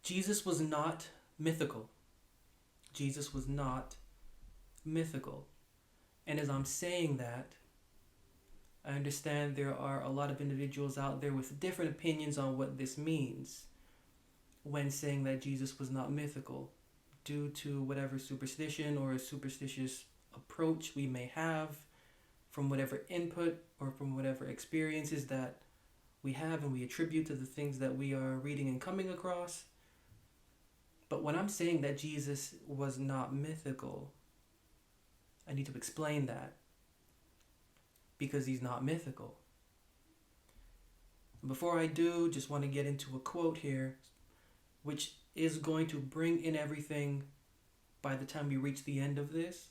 Jesus was not mythical. Jesus was not mythical. And as I'm saying that, I understand there are a lot of individuals out there with different opinions on what this means when saying that Jesus was not mythical, due to whatever superstition or superstitious approach we may have from whatever input or from whatever experiences that we have and we attribute to the things that we are reading and coming across. But when I'm saying that Jesus was not mythical, I need to explain that, because he's not mythical. Before I do, just want to get into a quote here, which is going to bring in everything by the time we reach the end of this.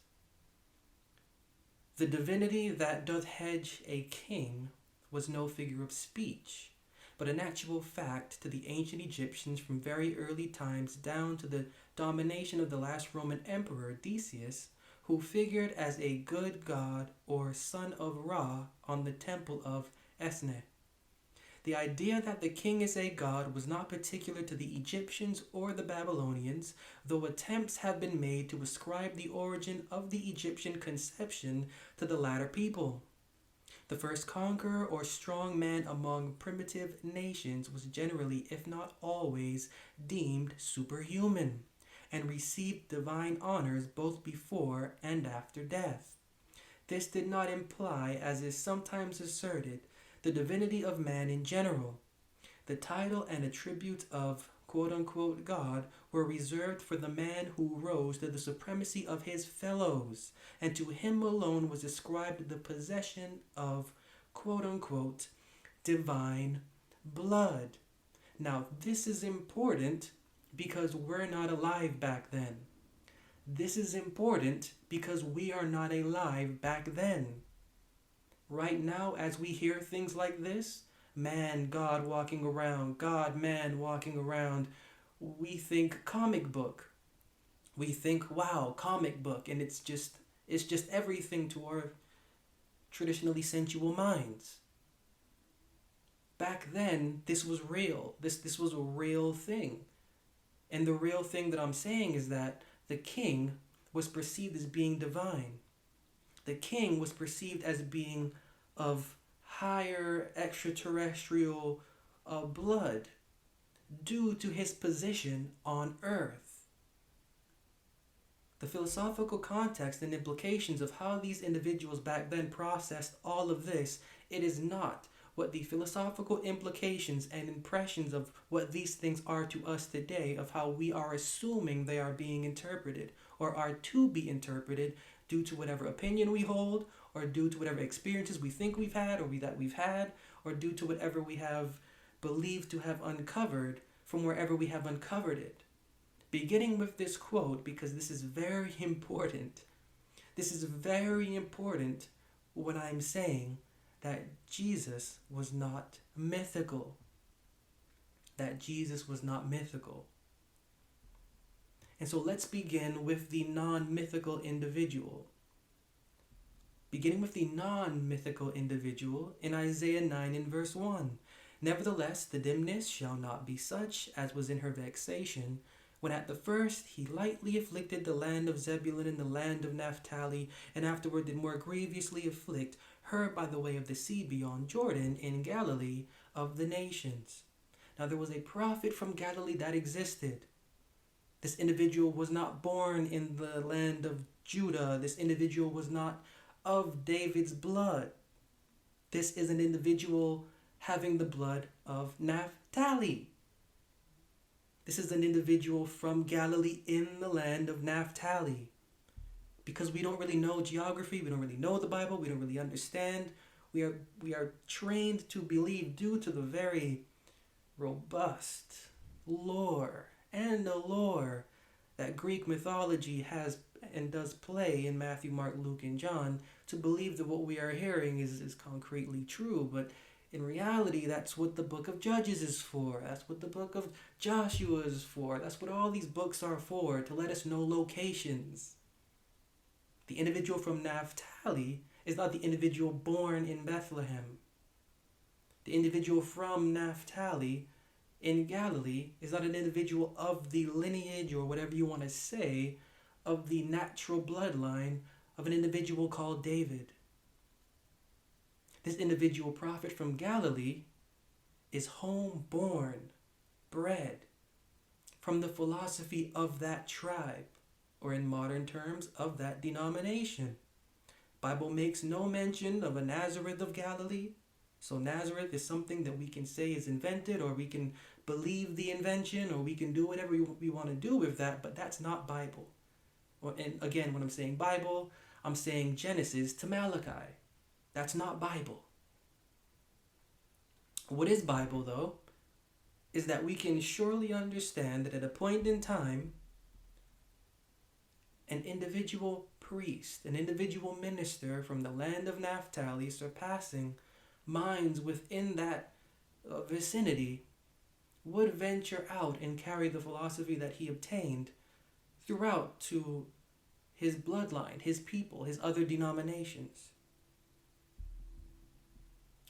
The divinity that doth hedge a king was no figure of speech, but an actual fact to the ancient Egyptians from very early times down to the domination of the last Roman emperor, Decius, who figured as a good god or son of Ra on the temple of Esne. The idea that the king is a god was not particular to the Egyptians or the Babylonians, though attempts have been made to ascribe the origin of the Egyptian conception to the latter people. The first conqueror or strong man among primitive nations was generally, if not always, deemed superhuman, and received divine honors both before and after death. This did not imply, as is sometimes asserted, the divinity of man in general. The title and attributes of quote-unquote God were reserved for the man who rose to the supremacy of his fellows, and to him alone was ascribed the possession of quote-unquote divine blood. Now, this is important because we're not alive back then. This is important because we are not alive back then. Right now, as we hear things like this, man, God walking around, God, man walking around, we think comic book. We think, wow, comic book, and it's just everything to our traditionally sensual minds. Back then, this was real. This was a real thing. And the real thing that I'm saying is that the king was perceived as being divine. The king was perceived as being of higher extraterrestrial blood due to his position on earth. The philosophical context and implications of how these individuals back then processed all of this, it is not what the philosophical implications and impressions of what these things are to us today, of how we are assuming they are being interpreted or are to be interpreted due to whatever opinion we hold, or due to whatever experiences we think we've had or that we've had, or due to whatever we have believed to have uncovered from wherever we have uncovered it. Beginning with this quote, because this is very important. This is very important when I'm saying that Jesus was not mythical. That Jesus was not mythical. And so let's begin with the non-mythical individual. Beginning with the non-mythical individual in Isaiah 9 in verse 1. Nevertheless, the dimness shall not be such as was in her vexation, when at the first he lightly afflicted the land of Zebulun and the land of Naphtali, and afterward did more grievously afflict her by the way of the sea beyond Jordan in Galilee of the nations. Now there was a prophet from Galilee that existed. This individual was not born in the land of Judah. This individual was not of David's blood. This is an individual having the blood of Naphtali. This is an individual from Galilee in the land of Naphtali. Because we don't really know geography, we don't really know the Bible, we don't really understand. We are trained to believe due to the very robust lore and allure that Greek mythology has and does play in Matthew, Mark, Luke, and John, to believe that what we are hearing is concretely true. But in reality, that's what the book of Judges is for. That's what the book of Joshua is for. That's what all these books are for, to let us know locations. The individual from Naphtali is not the individual born in Bethlehem. The individual from Naphtali in Galilee is not an individual of the lineage, or whatever you want to say, of the natural bloodline of an individual called David. This individual prophet from Galilee is home-born, bred from the philosophy of that tribe, or in modern terms, of that denomination. Bible makes no mention of a Nazareth of Galilee. So Nazareth is something that we can say is invented, or we can believe the invention, or we can do whatever we want to do with that, but that's not Bible. And again, when I'm saying Bible, I'm saying Genesis to Malachi. That's not Bible. What is Bible, though, is that we can surely understand that at a point in time, an individual priest, an individual minister from the land of Naphtali, surpassing minds within that vicinity, would venture out and carry the philosophy that he obtained throughout to his bloodline, his people, his other denominations.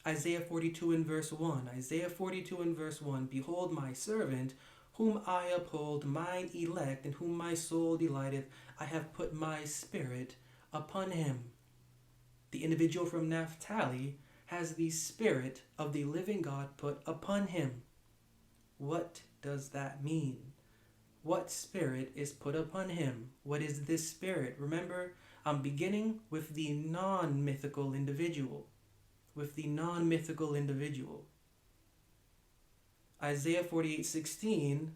Isaiah 42 and verse 1. Isaiah 42 and verse 1. Behold my servant, whom I uphold, mine elect, in whom my soul delighteth. I have put my spirit upon him. The individual from Naphtali has the spirit of the living God put upon him. What does that mean? What spirit is put upon him? What is this spirit? Remember, I'm beginning with the non-mythical individual. Isaiah 48:16,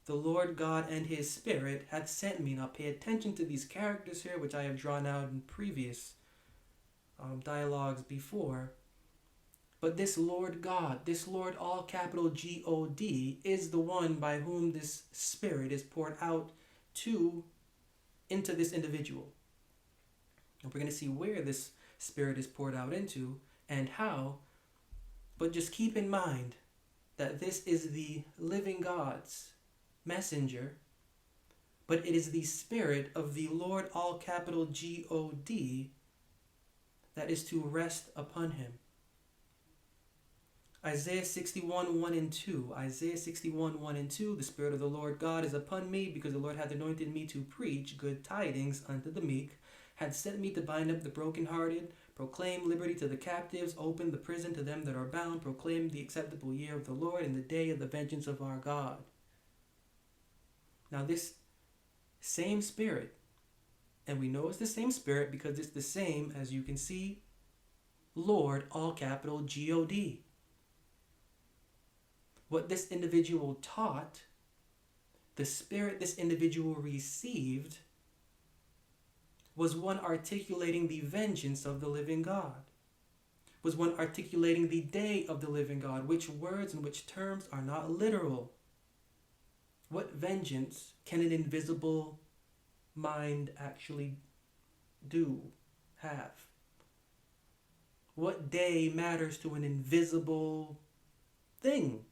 the Lord God and his spirit hath sent me. Now pay attention to these characters here, which I have drawn out in previous dialogues before. But this Lord God, this Lord, all capital G-O-D, is the one by whom this spirit is poured out into this individual. And we're going to see where this spirit is poured out into and how. But just keep in mind that this is the living God's messenger, but it is the spirit of the Lord, all capital G-O-D, that is to rest upon him. Isaiah 61, 1 and 2. Isaiah 61, 1 and 2. The Spirit of the Lord God is upon me, because the Lord hath anointed me to preach good tidings unto the meek, hath sent me to bind up the brokenhearted, proclaim liberty to the captives, open the prison to them that are bound, proclaim the acceptable year of the Lord, and the day of the vengeance of our God. Now this same Spirit, and we know it's the same Spirit because it's the same, as you can see, Lord, all capital G-O-D. What this individual taught, the spirit this individual received, was one articulating the vengeance of the living God, was one articulating the day of the living God, which words and which terms are not literal. What vengeance can an invisible mind actually have? What day matters to an invisible thing?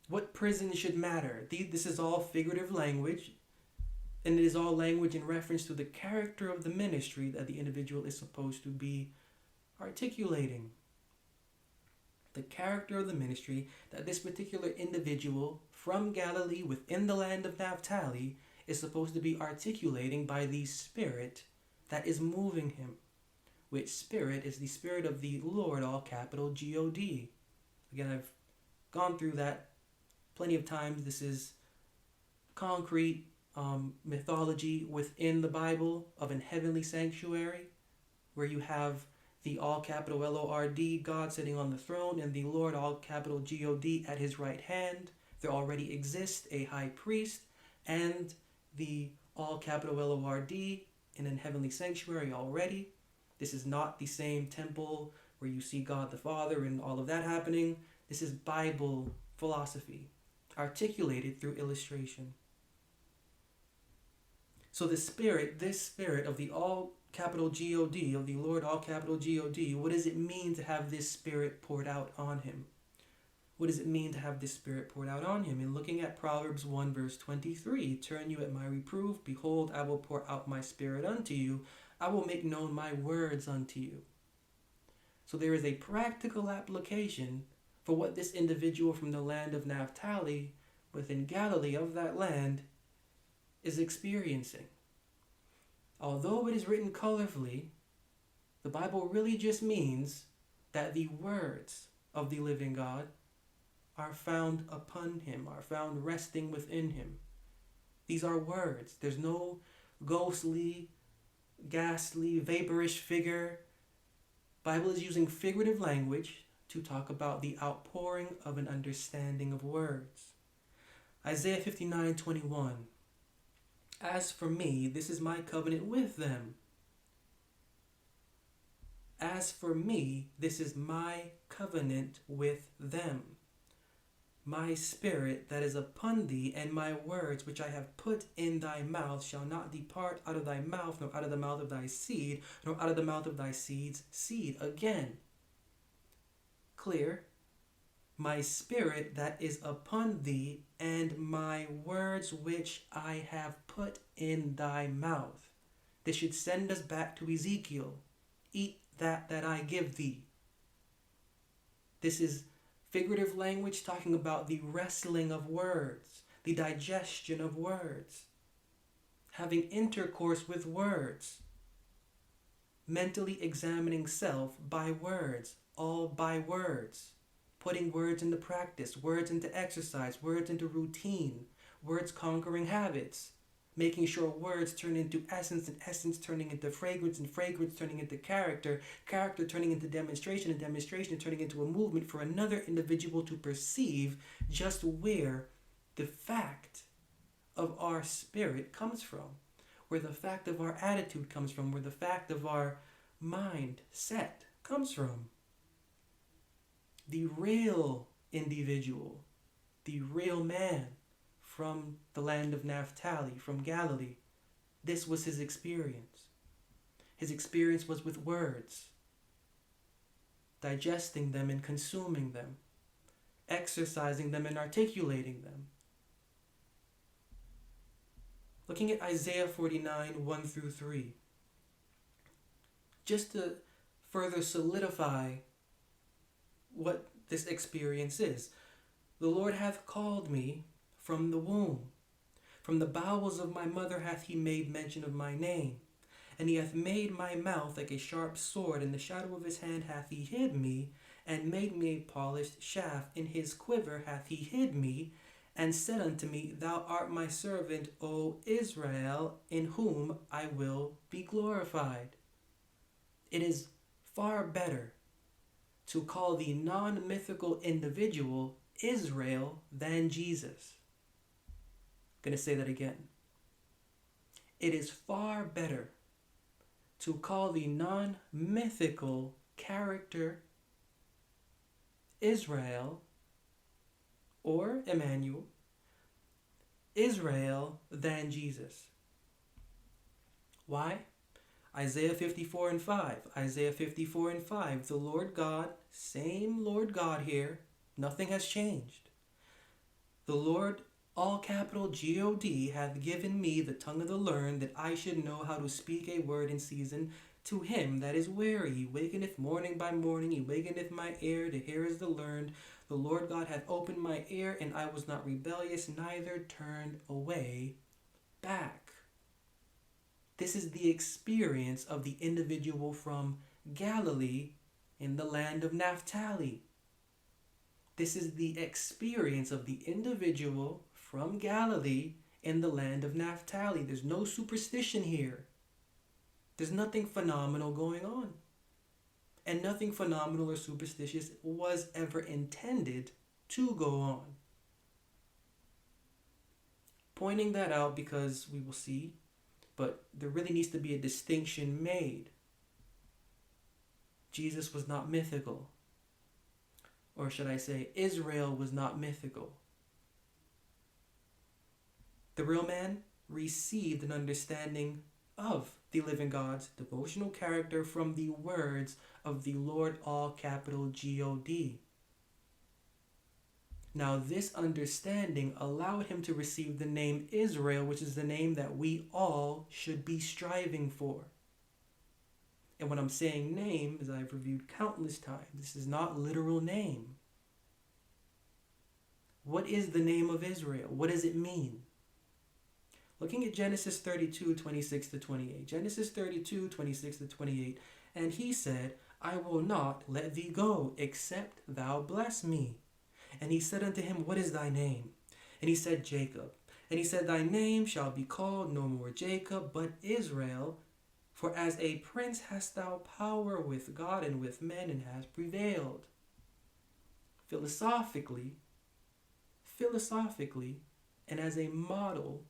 What prison should matter? This is all figurative language, and it is all language in reference to the character of the ministry that the individual is supposed to be articulating. The character of the ministry that this particular individual from Galilee within the land of Naphtali is supposed to be articulating by the Spirit that is moving him. Which Spirit is the Spirit of the Lord, all capital G-O-D. Again, I've gone through that plenty of times. This is concrete mythology within the Bible of an heavenly sanctuary, where you have the all capital L-O-R-D, God sitting on the throne, and the Lord, all capital G-O-D, at his right hand. There already exists a high priest and the all capital L-O-R-D in a heavenly sanctuary already. This is not the same temple where you see God the Father and all of that happening. This is Bible philosophy, articulated through illustration. So the Spirit, this Spirit of the all capital G-O-D, of the Lord, all capital G-O-D, what does it mean to have this Spirit poured out on him? What does it mean to have this Spirit poured out on him? In looking at Proverbs 1 verse 23, turn you at my reproof, behold, I will pour out my Spirit unto you, I will make known my words unto you. So there is a practical application for what this individual from the land of Naphtali, within Galilee of that land, is experiencing. Although it is written colorfully, the Bible really just means that the words of the living God are found upon him, are found resting within him. These are words. There's no ghostly, ghastly, vaporish figure. Bible is using figurative language to talk about the outpouring of an understanding of words. Isaiah 59:21. As for me, this is my covenant with them. As for me, this is my covenant with them. My spirit that is upon thee, and my words which I have put in thy mouth shall not depart out of thy mouth, nor out of the mouth of thy seed, nor out of the mouth of thy seed's seed. Again, clear. My spirit that is upon thee, and my words which I have put in thy mouth. This should send us back to Ezekiel. Eat that I give thee. This is figurative language talking about the wrestling of words, the digestion of words, having intercourse with words, mentally examining self by words, all by words, putting words into practice, words into exercise, words into routine, words conquering habits, making sure words turn into essence, and essence turning into fragrance, and fragrance turning into character, character turning into demonstration, and demonstration turning into a movement for another individual to perceive just where the fact of our spirit comes from, where the fact of our attitude comes from, where the fact of our mind set comes from. The real individual, the real man, from the land of Naphtali, from Galilee. This was his experience. His experience was with words, digesting them and consuming them, exercising them and articulating them. Looking at Isaiah 49, 1 through 3. Just to further solidify what this experience is. The Lord hath called me from the womb. From the bowels of my mother hath he made mention of my name. And he hath made my mouth like a sharp sword. In the shadow of his hand hath he hid me, and made me a polished shaft. In his quiver hath he hid me, and said unto me, Thou art my servant, O Israel, in whom I will be glorified. It is far better to call the non-mythical individual Israel than Jesus. I'm going to say that again. It is far better to call the non-mythical character Israel or Emmanuel, Israel, than Jesus. Why? Isaiah 54 and 5. Isaiah 54 and 5. The Lord God, same Lord God here, nothing has changed. The Lord, all capital G-O-D, hath given me the tongue of the learned, that I should know how to speak a word in season to him that is weary. He wakeneth morning by morning, he wakeneth my ear to hear as the learned. The Lord God hath opened my ear, and I was not rebellious, neither turned away back. This is the experience of the individual from Galilee in the land of Naphtali. This is the experience of the individual from Galilee in the land of Naphtali. There's no superstition here. There's nothing phenomenal going on. And nothing phenomenal or superstitious was ever intended to go on. Pointing that out because we will see, but there really needs to be a distinction made. Jesus was not mythical. Or should I say, Israel was not mythical. The real man received an understanding of the living God's devotional character from the words of the Lord, all capital G-O-D. Now this understanding allowed him to receive the name Israel, which is the name that we all should be striving for. And when I'm saying name, as I've reviewed countless times, this is not literal name. What is the name of Israel? What does it mean? Looking at Genesis 32, 26 to 28. Genesis 32, 26 to 28. And he said, I will not let thee go, except thou bless me. And he said unto him, What is thy name? And he said, Jacob. And he said, Thy name shall be called no more Jacob, but Israel. For as a prince hast thou power with God and with men, and hast prevailed. Philosophically, and as a model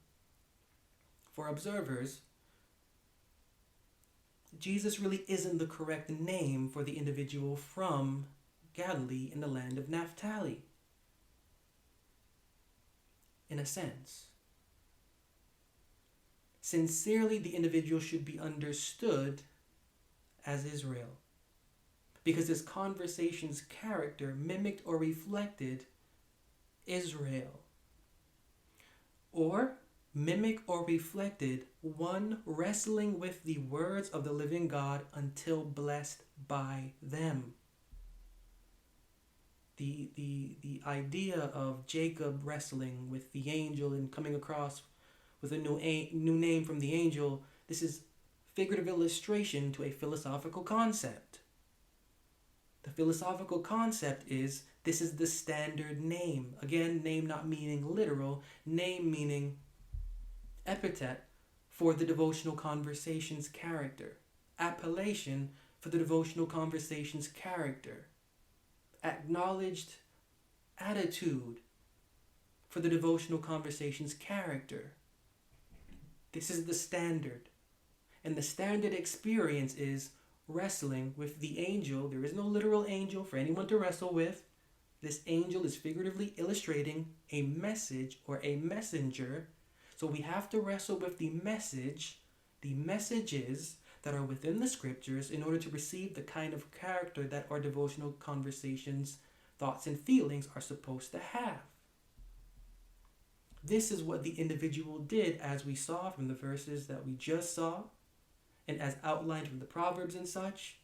for observers, Jesus really isn't the correct name for the individual from Galilee in the land of Naphtali, in a sense. Sincerely, the individual should be understood as Israel, because his conversation's character mimicked or reflected Israel, or mimic or reflected one wrestling with the words of the living God until blessed by them. The idea of Jacob wrestling with the angel and coming across with a new name from the angel, this is figurative illustration to a philosophical concept. The philosophical concept is this is the standard name. Again, name not meaning literal, name meaning epithet for the devotional conversation's character. Appellation for the devotional conversation's character. Acknowledged attitude for the devotional conversation's character. This is the standard. And the standard experience is wrestling with the angel. There is no literal angel for anyone to wrestle with. This angel is figuratively illustrating a message or a messenger. So we have to wrestle with the messages that are within the scriptures in order to receive the kind of character that our devotional conversations, thoughts, and feelings are supposed to have. This is what the individual did, as we saw from the verses that we just saw, and as outlined from the Proverbs and such.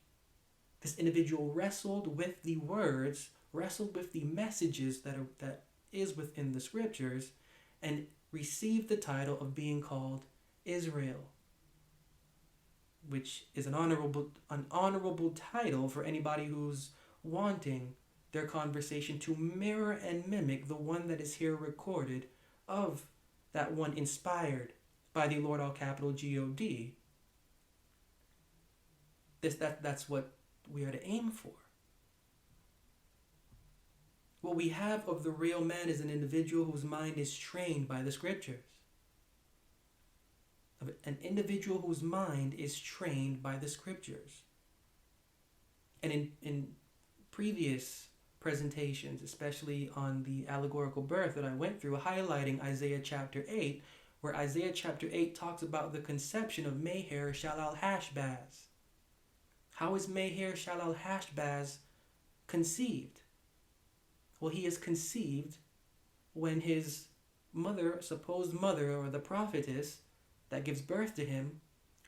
This individual wrestled with the words, wrestled with the messages that is within the scriptures, and received the title of being called Israel, which is an honorable title for anybody who's wanting their conversation to mirror and mimic the one that is here recorded of that one inspired by the Lord, all capital God. That's what we are to aim for. What we have of the real man is an individual whose mind is trained by the scriptures. An individual whose mind is trained by the scriptures. And in previous presentations, especially on the allegorical birth that I went through, highlighting Isaiah chapter 8, where Isaiah chapter 8 talks about the conception of Meher Shalal-Hashbaz. How is Meher Shalal-Hashbaz conceived? Well, he is conceived when his mother, supposed mother, or the prophetess that gives birth to him,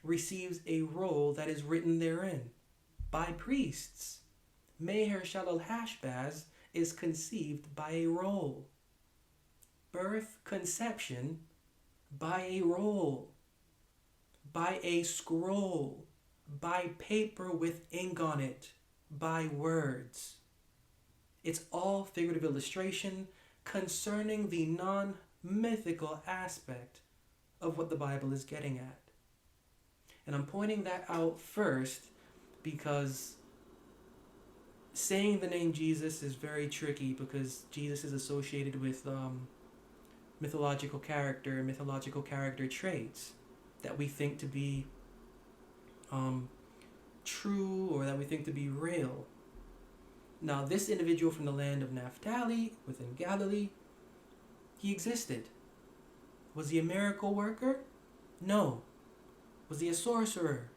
receives a roll that is written therein by priests. Meher Shalal-Hashbaz is conceived by a roll. Birth, conception, by a roll, by a scroll, by paper with ink on it, by words. It's all figurative illustration concerning the non-mythical aspect of what the Bible is getting at. And I'm pointing that out first because saying the name Jesus is very tricky, because Jesus is associated with mythological character traits that we think to be true, or that we think to be real. Now, this individual from the land of Naphtali, within Galilee, he existed. Was he a miracle worker? No. Was he a sorcerer?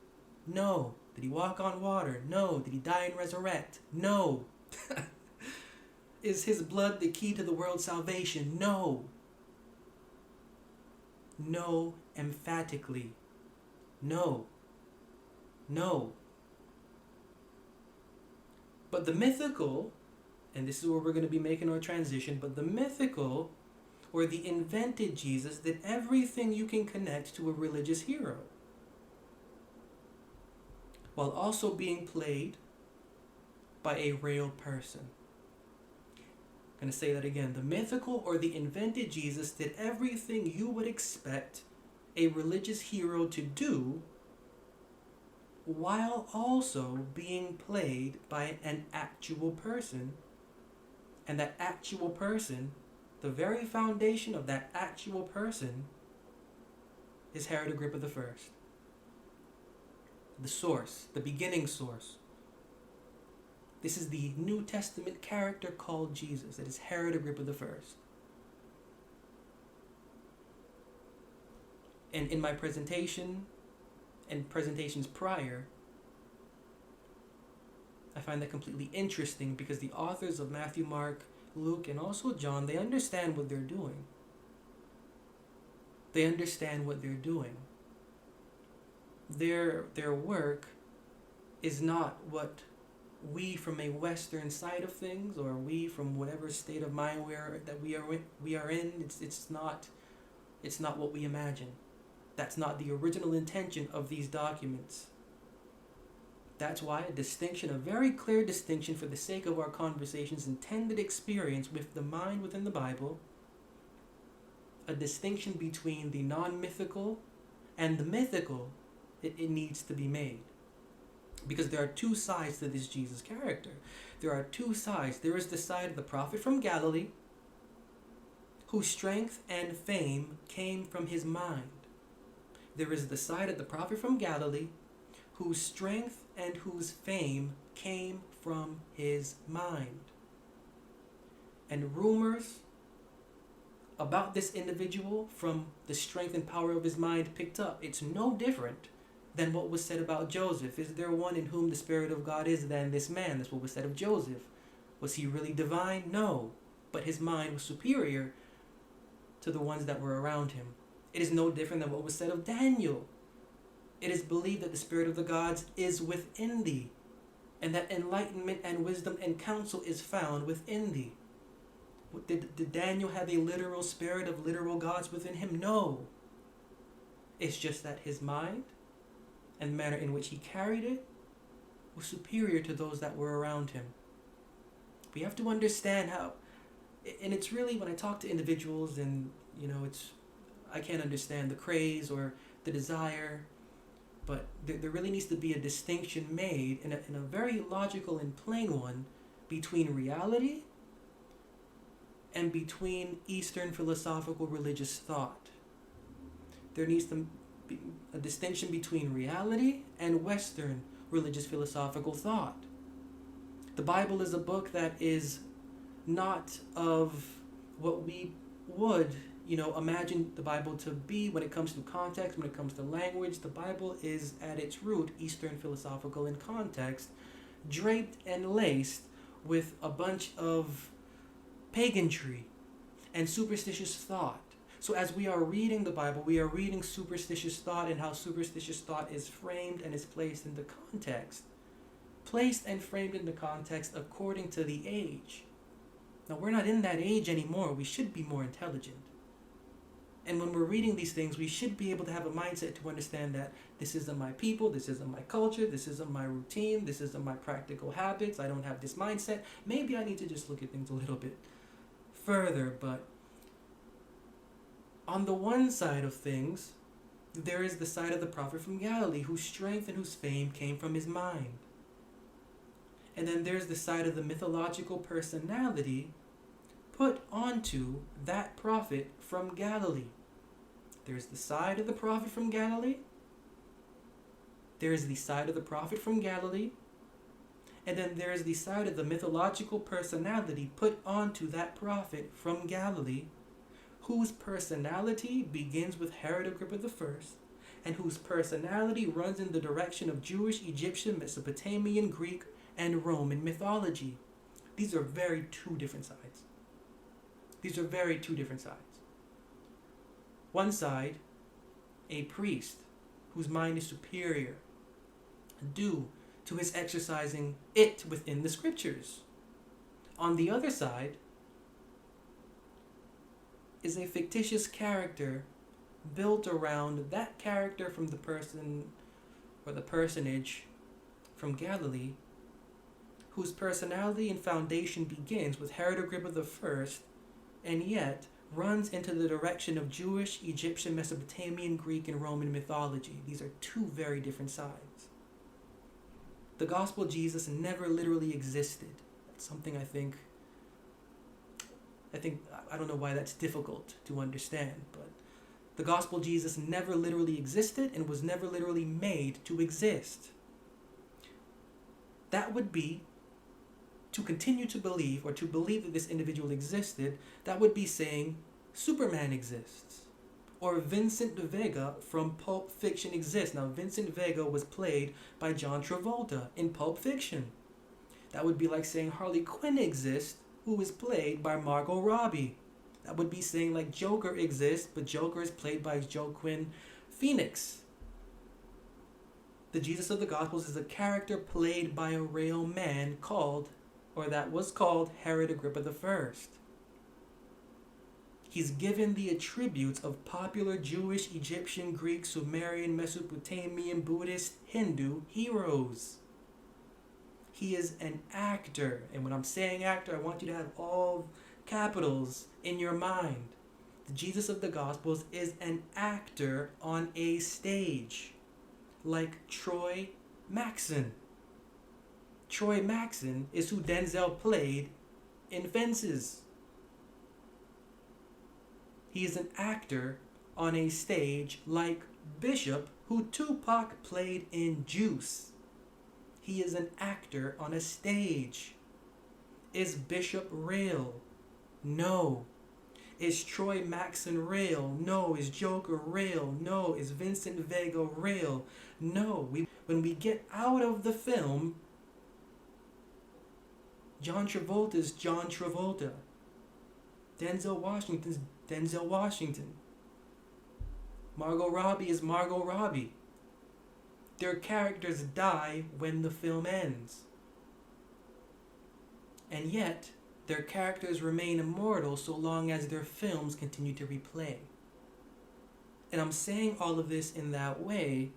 No. Did he walk on water? No. Did he die and resurrect? No. Is his blood the key to the world's salvation? No. No, emphatically. No. No. But the mythical and this is where we're going to be making our transition, but the mythical or the invented Jesus did everything you can connect to a religious hero, while also being played by a real person. I'm going to say that again. The mythical or the invented Jesus did everything you would expect a religious hero to do, while also being played by an actual person. And that actual person, the very foundation of that actual person, is Herod Agrippa I. The source, the beginning source. This is the New Testament character called Jesus. It is Herod Agrippa I. And in my presentation and presentations prior, I find that completely interesting because the authors of Matthew, Mark, Luke, and also John, they understand what they're doing. They understand what they're doing. Their work is not what we from a Western side of things, or we from whatever state of mind we are in. It's not what we imagine. That's not the original intention of these documents. That's why a very clear distinction for the sake of our conversation's intended experience with the mind within the Bible, a distinction between the non-mythical and the mythical, it needs to be made. Because there are two sides to this Jesus character. There are two sides. There is the side of the prophet from Galilee, whose strength and fame came from his mind. There is the side of the prophet from Galilee, whose strength and whose fame came from his mind. And rumors about this individual from the strength and power of his mind picked up. It's no different than what was said about Joseph. Is there one in whom the Spirit of God is than this man? That's what was said of Joseph. Was he really divine? No. But his mind was superior to the ones that were around him. It is no different than what was said of Daniel. It is believed that the Spirit of the gods is within thee, and that enlightenment and wisdom and counsel is found within thee. Did Daniel have a literal spirit of literal gods within him? No. It's just that his mind and the manner in which he carried it was superior to those that were around him. We have to understand how, and it's really when I talk to individuals and, I can't understand the craze or the desire, but there really needs to be a distinction made in a very logical and plain one between reality and between Eastern philosophical religious thought. There needs to be a distinction between reality and Western religious philosophical thought. The Bible is a book that is not of what we would, imagine the Bible to be when it comes to context, when it comes to language. The Bible is at its root Eastern philosophical in context, draped and laced with a bunch of pagantry and superstitious thought. So as we are reading the Bible, we are reading superstitious thought and how superstitious thought is framed and is placed into context. Placed and framed into context according to the age. Now, we're not in that age anymore. We should be more intelligent. And when we're reading these things, we should be able to have a mindset to understand that this isn't my people, this isn't my culture, this isn't my routine, this isn't my practical habits. I don't have this mindset. Maybe I need to just look at things a little bit further. But on the one side of things, there is the side of the prophet from Galilee, whose strength and whose fame came from his mind. And then there's the side of the mythological personality put onto that prophet from Galilee. There's the side of the prophet from Galilee. There's the side of the prophet from Galilee. And then there's the side of the mythological personality put onto that prophet from Galilee, whose personality begins with Herod Agrippa I, and whose personality runs in the direction of Jewish, Egyptian, Mesopotamian, Greek, and Roman mythology. These are two different sides. These are very two different sides. One side, a priest whose mind is superior due to his exercising it within the scriptures. On the other side is a fictitious character built around that character from the person or the personage from Galilee, whose personality and foundation begins with Herod Agrippa I, and yet runs into the direction of Jewish, Egyptian, Mesopotamian, Greek, and Roman mythology. These are two very different sides. The gospel Jesus never literally existed. That's something I don't know why that's difficult to understand, but the gospel Jesus never literally existed and was never literally made to exist. That would be to continue to believe, or to believe that this individual existed, that would be saying Superman exists, or Vincent Vega from Pulp Fiction exists. Now, Vincent Vega was played by John Travolta in Pulp Fiction. That would be like saying Harley Quinn exists, who is played by Margot Robbie. That would be saying like Joker exists, but Joker is played by Joaquin Phoenix. The Jesus of the Gospels is a character played by a real man that was called Herod Agrippa I. He's given the attributes of popular Jewish, Egyptian, Greek, Sumerian, Mesopotamian, Buddhist, Hindu heroes. He is an actor. And when I'm saying actor, I want you to have all capitals in your mind. The Jesus of the Gospels is an actor on a stage, like Troy Maxon. Troy Maxon is who Denzel played in Fences. He is an actor on a stage like Bishop, who Tupac played in Juice. He is an actor on a stage. Is Bishop real? No. Is Troy Maxon real? No. Is Joker real? No. Is Vincent Vega real? No. When we get out of the film, John Travolta is John Travolta. Denzel Washington's Denzel Washington. Margot Robbie is Margot Robbie. Their characters die when the film ends. And yet, their characters remain immortal so long as their films continue to replay. And I'm saying all of this in that way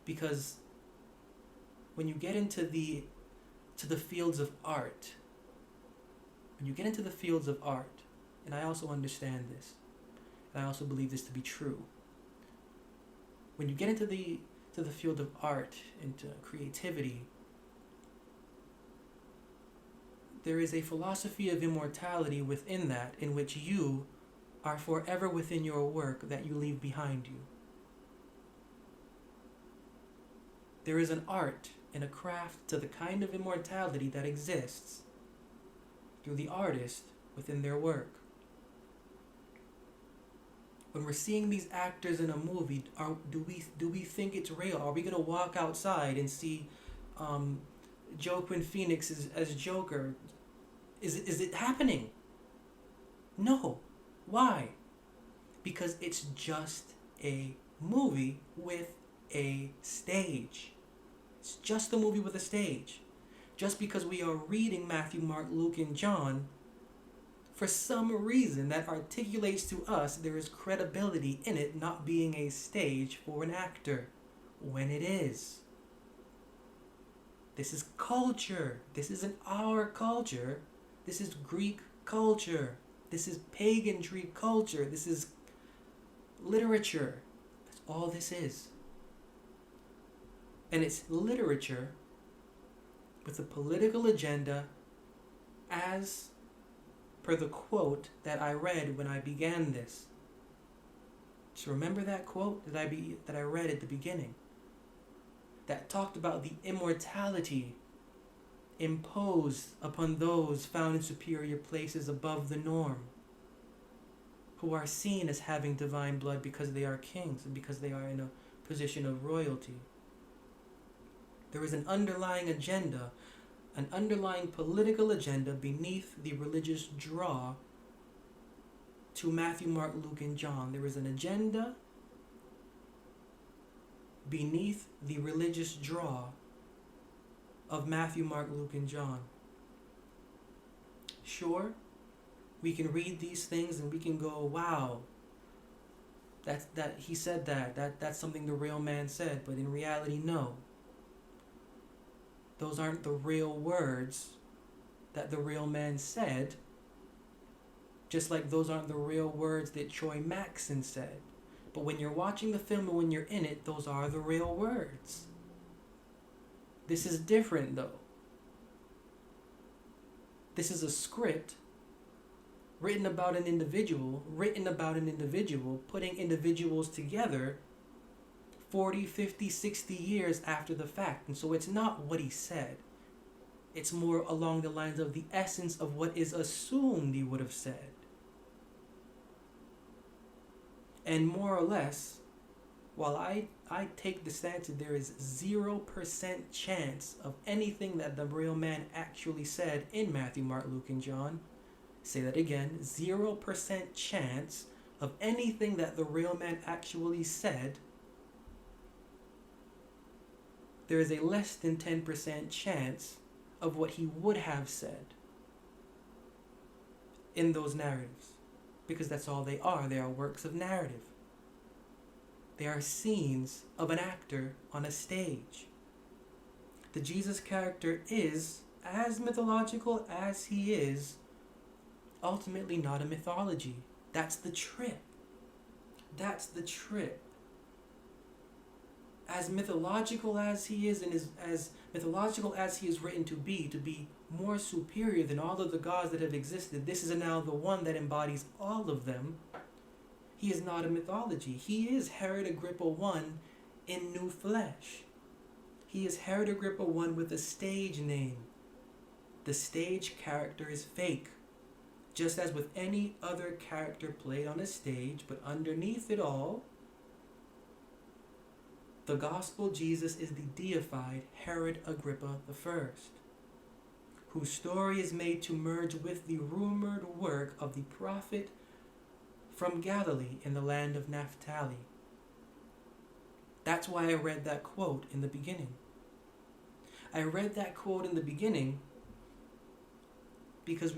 because when you get into the fields of art, and I also understand this, and I also believe this to be true, when you get into the field of art, into creativity, there is a philosophy of immortality within that, in which you are forever within your work that you leave behind you. There is an art and a craft to the kind of immortality that exists through the artist within their work. When we're seeing these actors in a movie, do we think it's real? Are we gonna walk outside and see Joaquin Phoenix as Joker? Is it happening? No. Why? Because it's just a movie with a stage. It's just a movie with a stage. Just because we are reading Matthew, Mark, Luke, and John, for some reason that articulates to us there is credibility in it not being a stage for an actor, when it is. This is culture. This isn't our culture. This is Greek culture. This is paganry culture. This is literature. That's all this is. And it's literature with a political agenda, as per the quote that I read when I began this. So remember that quote that I read at the beginning, that talked about the immortality imposed upon those found in superior places above the norm, who are seen as having divine blood because they are kings and because they are in a position of royalty. There is an underlying agenda, an underlying political agenda beneath the religious draw to Matthew, Mark, Luke, and John. There is an agenda beneath the religious draw of Matthew, Mark, Luke, and John. Sure, we can read these things and we can go, wow, that he said that's something the real man said, but in reality, no. Those aren't the real words that the real man said, just like those aren't the real words that Troy Maxon said. But when you're watching the film and when you're in it, those are the real words. This is different though. This is a script written about an individual, putting individuals together 40, 50, 60 years after the fact. And so it's not what he said. It's more along the lines of the essence of what is assumed he would have said. And more or less, while I take the stance that there is 0% chance of anything that the real man actually said in Matthew, Mark, Luke, and John, say that again, 0% chance of anything that the real man actually said, there is a less than 10% chance of what he would have said in those narratives. Because that's all they are. They are works of narrative. They are scenes of an actor on a stage. The Jesus character is, as mythological as he is, ultimately not a mythology. That's the trip. That's the trip. As mythological as he is, and as mythological as he is written to be more superior than all of the gods that have existed, this is now the one that embodies all of them. He is not a mythology. He is Herod Agrippa I in new flesh. He is Herod Agrippa I with a stage name. The stage character is fake, just as with any other character played on a stage, but underneath it all, the gospel Jesus is the deified Herod Agrippa I, whose story is made to merge with the rumored work of the prophet from Galilee in the land of Naphtali. That's why I read that quote in the beginning. I read that quote in the beginning because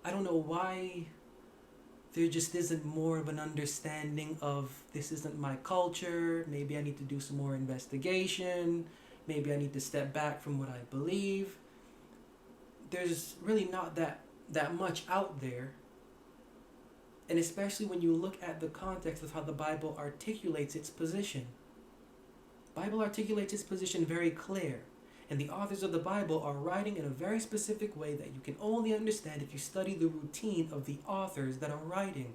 I don't know why there just isn't more of an understanding of this isn't my culture. Maybe I need to do some more investigation. Maybe I need to step back from what I believe. There's really not that much out there. And especially when you look at the context of how the Bible articulates its position. The Bible articulates its position very clear. And the authors of the Bible are writing in a very specific way that you can only understand if you study the routine of the authors that are writing.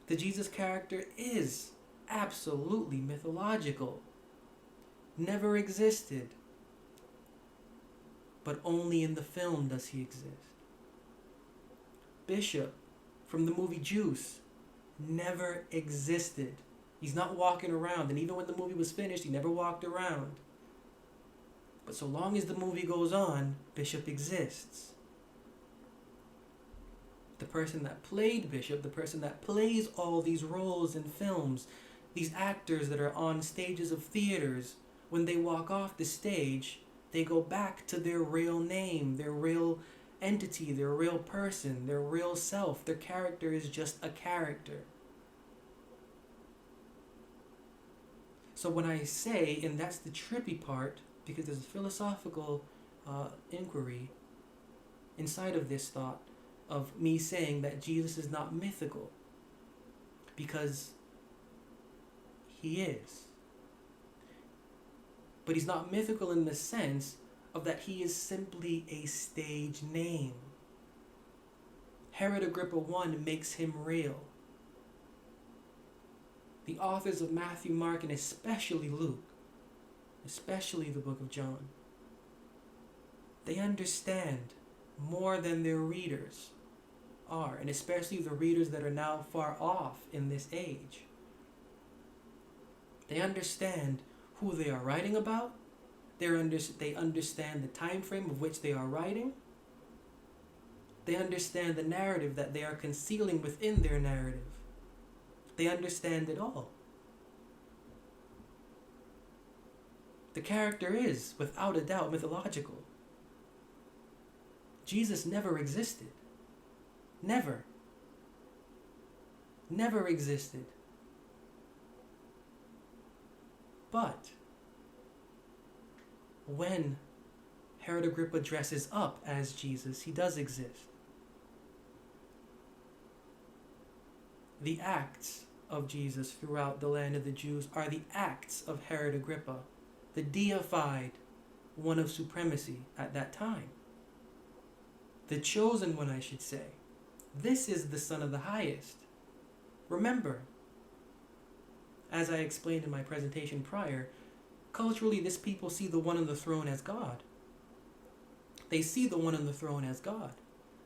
The Jesus character is absolutely mythological. Never existed. But only in the film does he exist. Bishop from the movie Juice never existed. He's not walking around, and even when the movie was finished, he never walked around. But so long as the movie goes on, Bishop exists. The person that played Bishop, the person that plays all these roles in films, these actors that are on stages of theaters, when they walk off the stage, they go back to their real name, their real entity, their real person, their real self. Their character is just a character. So when I say, and that's the trippy part, because there's a philosophical inquiry inside of this thought of me saying that Jesus is not mythical, because he is. But he's not mythical in the sense of that he is simply a stage name. Herod Agrippa I makes him real. The authors of Matthew, Mark, and especially Luke, especially the book of John, they understand more than their readers are, and especially the readers that are now far off in this age. They understand who they are writing about. They understand the time frame of which they are writing. They understand the narrative that they are concealing within their narrative. They understand it all. The character is, without a doubt, mythological. Jesus never existed. Never. Never existed. But when Herod Agrippa dresses up as Jesus, he does exist. The acts of Jesus throughout the land of the Jews are the acts of Herod Agrippa, the deified one of supremacy at that time. The chosen one, I should say. This is the Son of the Highest. Remember, as I explained in my presentation prior, culturally this people see the one on the throne as God. They see the one on the throne as God.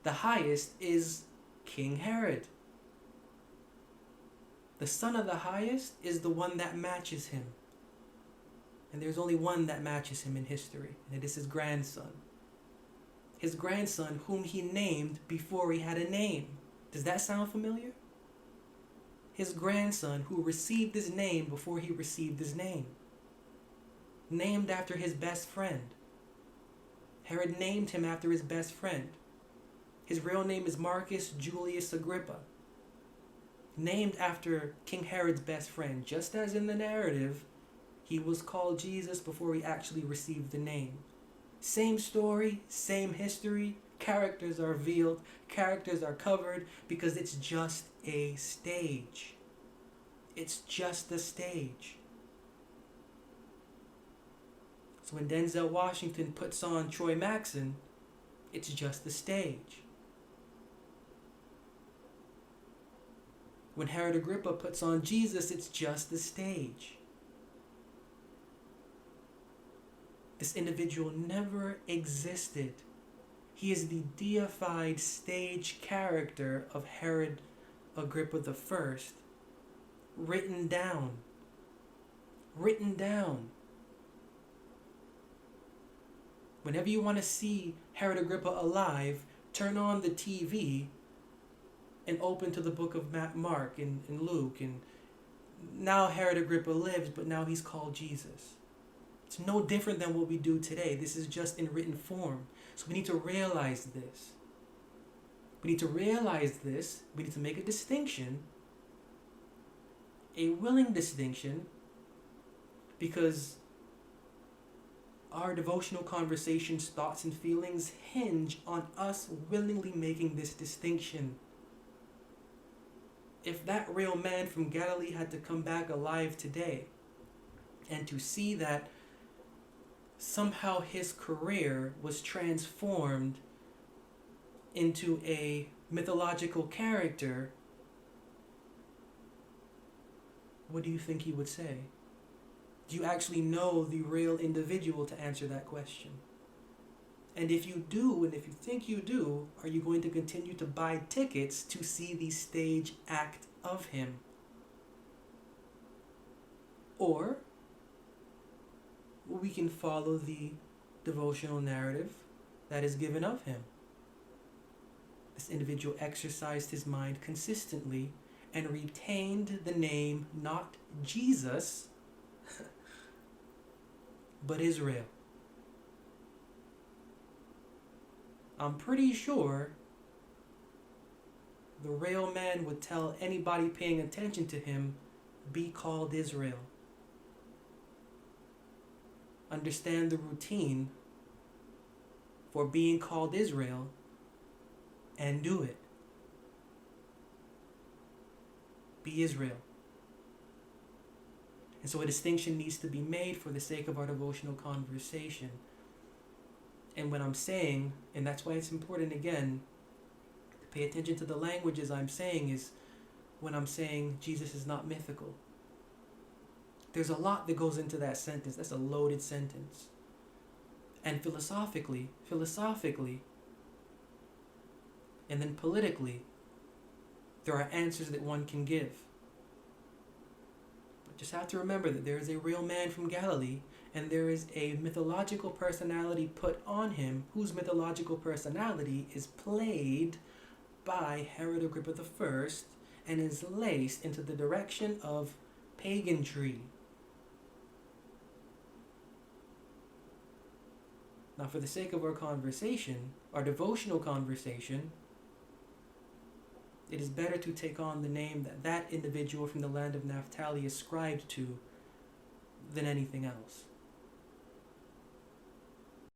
The highest is King Herod. The Son of the Highest is the one that matches him. And there's only one that matches him in history, and it is his grandson. His grandson whom he named before he had a name. Does that sound familiar? His grandson who received his name before he received his name. Named after his best friend. Herod named him after his best friend. His real name is Marcus Julius Agrippa. Named after King Herod's best friend, just as in the narrative, he was called Jesus before he actually received the name. Same story, same history, characters are revealed, characters are covered, because it's just a stage. It's just a stage. So when Denzel Washington puts on Troy Maxson, it's just a stage. When Herod Agrippa puts on Jesus, it's just a stage. This individual never existed. He is the deified stage character of Herod Agrippa I, written down. Written down. Whenever you want to see Herod Agrippa alive, turn on the TV and open to the book of Mark and Luke. And now Herod Agrippa lives, but now he's called Jesus. It's no different than what we do today. This is just in written form. So we need to realize this. We need to realize this. We need to make a distinction, a willing distinction, because our devotional conversations, thoughts, and feelings hinge on us willingly making this distinction. If that real man from Galilee had to come back alive today, and to see that somehow his career was transformed into a mythological character, what do you think he would say? Do you actually know the real individual to answer that question? And if you do, and if you think you do, are you going to continue to buy tickets to see the stage act of him? Or we can follow the devotional narrative that is given of him. This individual exercised his mind consistently and retained the name not Jesus, but Israel. I'm pretty sure the real man would tell anybody paying attention to him, be called Israel. Understand the routine for being called Israel and do it. Be Israel. And so a distinction needs to be made for the sake of our devotional conversation. And when I'm saying, and that's why it's important again to pay attention to the languages I'm saying, is when I'm saying Jesus is not mythical. There's a lot that goes into that sentence. That's a loaded sentence. And philosophically, and then politically, there are answers that one can give. But just have to remember that there is a real man from Galilee, and there is a mythological personality put on him, whose mythological personality is played by Herod Agrippa I and is laced into the direction of paganry. Now, for the sake of our conversation, our devotional conversation, it is better to take on the name that that individual from the land of Naphtali ascribed to than anything else.